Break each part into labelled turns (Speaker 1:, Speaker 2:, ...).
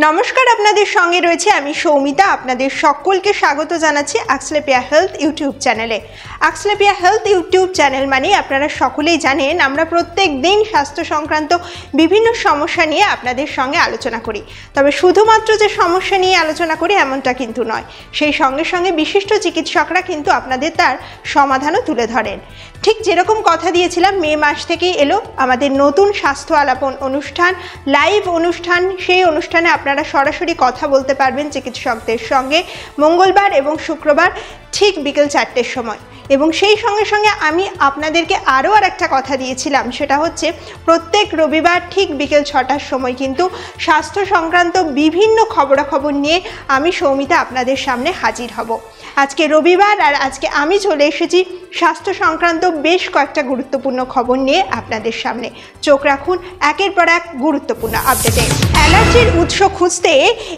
Speaker 1: নমস্কার, আপনাদের সঙ্গে রয়েছে আমি সৌমিতা। আপনাদের সকলকে স্বাগত জানাচ্ছি অ্যাক্সলেপিয়া হেলথ ইউটিউব চ্যানেলে। অ্যাক্সলেপিয়া হেলথ ইউটিউব চ্যানেল মানে আপনারা সকলেই জানেন আমরা প্রত্যেক দিন স্বাস্থ্য সংক্রান্ত বিভিন্ন সমস্যা নিয়ে আপনাদের সঙ্গে আলোচনা করি। তবে শুধুমাত্র যে সমস্যা নিয়ে আলোচনা করি এমনটা কিন্তু নয়, সেই সঙ্গে সঙ্গে বিশিষ্ট চিকিৎসকরা কিন্তু আপনাদের তার সমাধানও তুলে ধরেন। ঠিক যেরকম কথা দিয়েছিলাম, মে মাস থেকেই এলো আমাদের নতুন স্বাস্থ্য আলাপন অনুষ্ঠান, লাইভ অনুষ্ঠান। সেই অনুষ্ঠানে আপনারা সরাসরি কথা বলতে পারবেন চিকিৎসকদের সঙ্গে মঙ্গলবার এবং শুক্রবার ঠিক বিকেল 4টের সময়। এবং সেই সঙ্গে সঙ্গে আমি আপনাদেরকে আরও একটা কথা দিয়েছিলাম, সেটা হচ্ছে প্রত্যেক রবিবার ঠিক বিকেল 6টার সময় কিন্তু স্বাস্থ্য সংক্রান্ত বিভিন্ন খবরাখবর নিয়ে আমি সৌমিতা আপনাদের সামনে হাজির হব। আজকে রবিবার আর আজকে আমি চলে এসেছি স্বাস্থ্য সংক্রান্ত বেশ কয়েকটা গুরুত্বপূর্ণ খবর নিয়ে আপনাদের সামনে। চোখ রাখুন একের পর এক গুরুত্বপূর্ণ আপডেটে। অ্যালার্জির উৎস খুঁজতে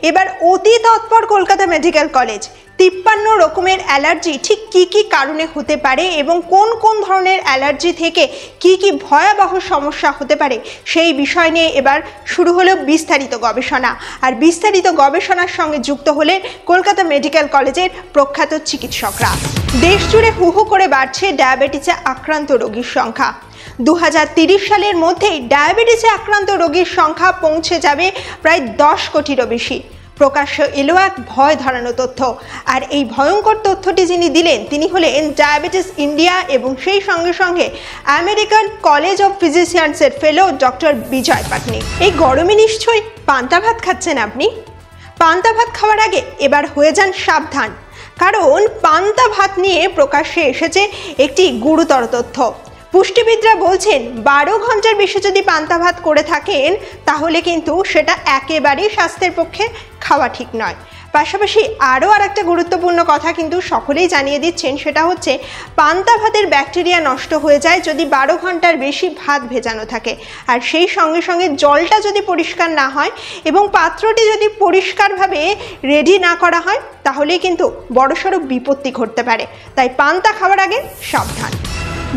Speaker 1: এবার অতি তৎপর কলকাতা মেডিকেল কলেজ। 53 রকমের অ্যালার্জি ঠিক কী কী কারণে হতে পারে এবং কোন কোন ধরনের অ্যালার্জি থেকে কী কী ভয়াবহ সমস্যা হতে পারে সেই বিষয় নিয়ে এবার শুরু হলো বিস্তারিত গবেষণা। আর বিস্তারিত গবেষণার সঙ্গে যুক্ত হলেন কলকাতা মেডিকেল কলেজের প্রখ্যাত চিকিৎসকরা। দেশ জুড়ে হু হু করে বাড়ছে ডায়াবেটিসে আক্রান্ত রোগীর সংখ্যা। 2030 সালের মধ্যেই ডায়াবেটিসে আক্রান্ত রোগীর সংখ্যা পৌঁছে যাবে প্রায় 10 কোটিরও বেশি। প্রকাশ্য এলো এক ভয় ধরানো তথ্য, আর এই ভয়ঙ্কর তথ্যটি যিনি দিলেন তিনি হলেন ডায়াবেটিস ইন্ডিয়া এবং সেই সঙ্গে সঙ্গে আমেরিকান কলেজ অফ ফিজিশিয়ানসের ফেলো ডক্টর বিজয় পাটনি। এই গরমে নিশ্চয়ই পান্তা ভাত খাচ্ছেন আপনি। পান্তা ভাত খাওয়ার আগে এবার হয়ে যান সাবধান, কারণ পান্তা ভাত নিয়ে প্রকাশ্যে এসেছে একটি গুরুতর তথ্য। পুষ্টিবিদরা বলছেন 12 ঘন্টার বেশি যদি পান্তা ভাত করে থাকেন তাহলে কিন্তু সেটা একেবারেই স্বাস্থ্যের পক্ষে খাওয়া ঠিক নয়। পাশাপাশি আরও একটা গুরুত্বপূর্ণ কথা কিন্তু সকলেই জানিয়ে দিচ্ছেন, সেটা হচ্ছে পান্তা ভাতের ব্যাকটেরিয়া নষ্ট হয়ে যায় যদি 12 ঘন্টার বেশি ভাত ভেজানো থাকে। আর সেই সঙ্গে সঙ্গে জলটা যদি পরিষ্কার না হয় এবং পাত্রটি যদি পরিষ্কারভাবে রেডি না করা হয় তাহলে কিন্তু বড়সড় বিপত্তি ঘটতে পারে। তাই পান্তা খাওয়ার আগে সাবধান।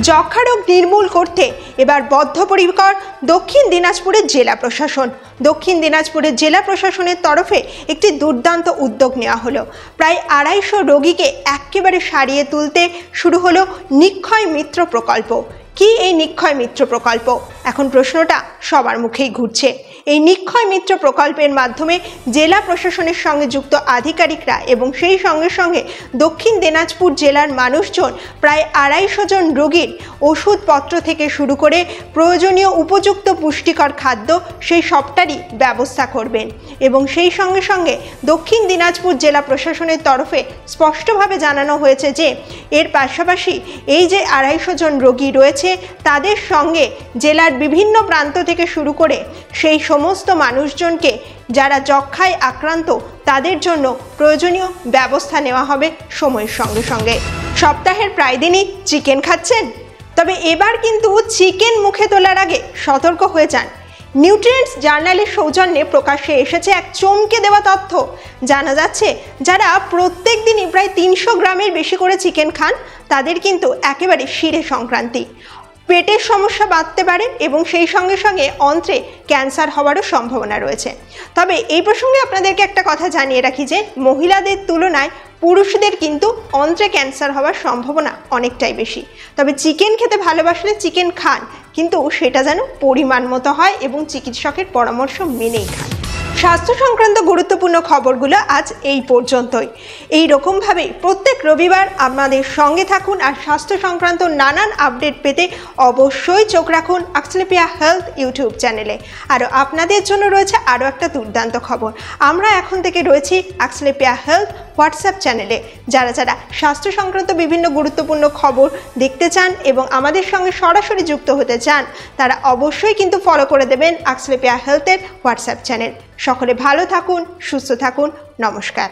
Speaker 1: যক্ষা রোগ নির্মূল করতে এবার বদ্ধপরিকর দক্ষিণ দিনাজপুরের জেলা প্রশাসন। দক্ষিণ দিনাজপুরের জেলা প্রশাসনের তরফে একটি দুর্দান্ত উদ্যোগ নেওয়া হলো। প্রায় 250 রোগীকে একেবারে সারিয়ে তুলতে শুরু হলো নিক্ষয় মিত্র প্রকল্প। কি এই নিক্ষয় মিত্র প্রকল্প? এখন প্রশ্নটা সবার মুখেই ঘুরছে। এই নিক্ষয় মিত্র প্রকল্পের মাধ্যমে জেলা প্রশাসনের সঙ্গে যুক্ত আধিকারিকরা এবং সেই সঙ্গে সঙ্গে দক্ষিণ দিনাজপুর জেলার মানুষজন প্রায় 250 জন রোগীর ওষুধপত্র থেকে শুরু করে প্রয়োজনীয় উপযুক্ত পুষ্টিকর খাদ্য সেই সবটারই ব্যবস্থা করবেন। এবং সেই সঙ্গে সঙ্গে দক্ষিণ দিনাজপুর জেলা প্রশাসনের তরফে স্পষ্টভাবে জানানো হয়েছে যে এর পাশাপাশি এই যে 250 জন রোগী রয়েছে তাদের সঙ্গে জেলার বিভিন্ন প্রান্ত থেকে শুরু করে সেই সমস্ত মানুষজনকে যারা যক্ষায় আক্রান্ত তাদের জন্য প্রয়োজনীয় ব্যবস্থা নেওয়া হবে সময়ের সঙ্গে সঙ্গে। সপ্তাহের প্রায় দিনই চিকেন খাচ্ছেন, তবে এবার কিন্তু চিকেন মুখে তোলার আগে সতর্ক হয়ে যান। নিউট্রিয়েন্টস জার্নালের সৌজন্যে প্রকাশ্যে এসেছে এক চমকে দেওয়া তথ্য। জানা যাচ্ছে যারা প্রত্যেক দিনই প্রায় 300 গ্রামের বেশি করে চিকেন খান তাদের কিন্তু একেবারে শিরে সংক্রান্তি, পেটের সমস্যা বাড়তে পারে এবং সেই সঙ্গে সঙ্গে অন্ত্রে ক্যান্সার হওয়ারও সম্ভাবনা রয়েছে। তবে এই প্রসঙ্গে আপনাদেরকে একটা কথা জানিয়ে রাখি যে মহিলাদের তুলনায় পুরুষদের কিন্তু অন্ত্রে ক্যান্সার হওয়ার সম্ভাবনা অনেকটাই বেশি। তবে চিকেন খেতে ভালোবাসলে চিকেন খান, কিন্তু সেটা যেন পরিমাণ মতো হয় এবং চিকিৎসকের পরামর্শ মেনেই খান। স্বাস্থ্য সংক্রান্ত গুরুত্বপূর্ণ খবরগুলো আজ এই পর্যন্তই। এই রকমভাবে প্রত্যেক রবিবার আমাদের সঙ্গে থাকুন আর স্বাস্থ্য সংক্রান্ত নানান আপডেট পেতে অবশ্যই চোখ রাখুন অ্যাক্সলেপিয়া হেলথ ইউটিউব চ্যানেলে। আর আপনাদের জন্য রয়েছে আরও একটা দুর্দান্ত খবর। আমরা এখন থেকে রয়েছি অ্যাক্সলেপিয়া হেলথ হোয়াটসঅ্যাপ চ্যানেলে। যারা যারা স্বাস্থ্য সংক্রান্ত বিভিন্ন গুরুত্বপূর্ণ খবর দেখতে চান এবং আমাদের সঙ্গে সরাসরি যুক্ত হতে চান তারা অবশ্যই কিন্তু ফলো করে দেবেন অ্যাক্সলেপিয়া হেলথের হোয়াটসঅ্যাপ চ্যানেল। সকলে ভালো থাকুন, সুস্থ থাকুন, নমস্কার।